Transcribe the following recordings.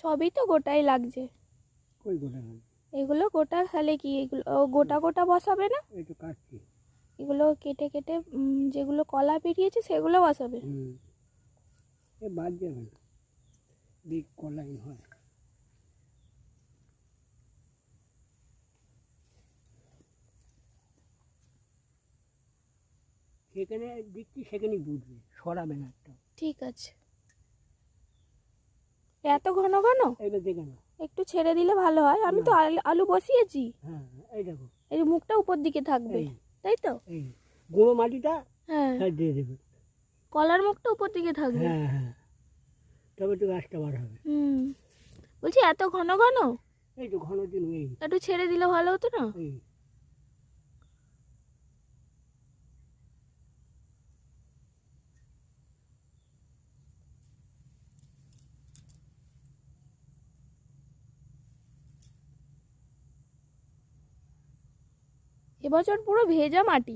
সবই তো গোটাই লাগছে। কই গোটা না? এগুলো গোটা তাহলে কি এগুলো গোটা গোটা বসাবে না? এই তো কাটছি। এগুলো কেটে কেটে যেগুলো কলা বেরিয়েছে সেগুলো বসাবে। এ বাদ যাবে না, দিক কলাই হয়। সেখানে দিকটি সেখানেই বুঝবে, সরাবে না একটা। ঠিক আছে। এত ঘন ঘন এইটা দেখে না। একটু ছেড়ে দিলে ভালো হয়। আমি তো আলু বসিয়েছি। হ্যাঁ, এই দেখো, এই মুখটা উপর দিকে থাকবে, এই তাই তো? এই গুঁড়ো মাটিটা হ্যাঁ, দিয়ে দেবে। কলার মুখটা উপর দিকে থাকবে। হ্যাঁ হ্যাঁ, তবে তো গাছটা বার হবে। বলছি এত ঘন ঘন? এই তো ঘন দিন, এই একটু ছেড়ে দিলে ভালো হতো না? এই এবছর পুরো ভেজা মাটি।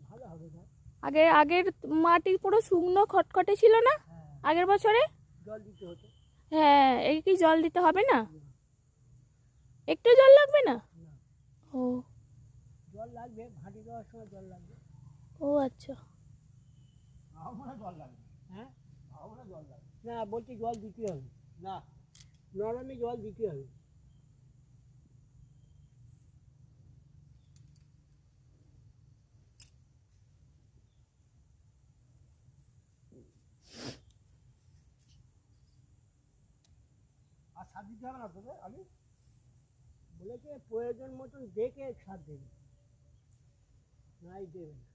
ভালো হবে না? আগের মাটি পুরো শুকনো খটখটে ছিল না আগের বছরে? জল দিতে হতো। হ্যাঁ, এই কি জল দিতে হবে না? একটু জল লাগবে না? ও জল লাগবে, ভাটি দেওয়ার সময় জল লাগবে। ও আচ্ছা। জল লাগবে, হ্যাঁ জল লাগবে না, বলছি জল দিতে হবে না, নরমে জল দিতে হবে। আর সার দিতে হবে না তোদের? আমি বলেছে প্রয়োজন মতন দেখে সার দেবে, নাই দেবে না।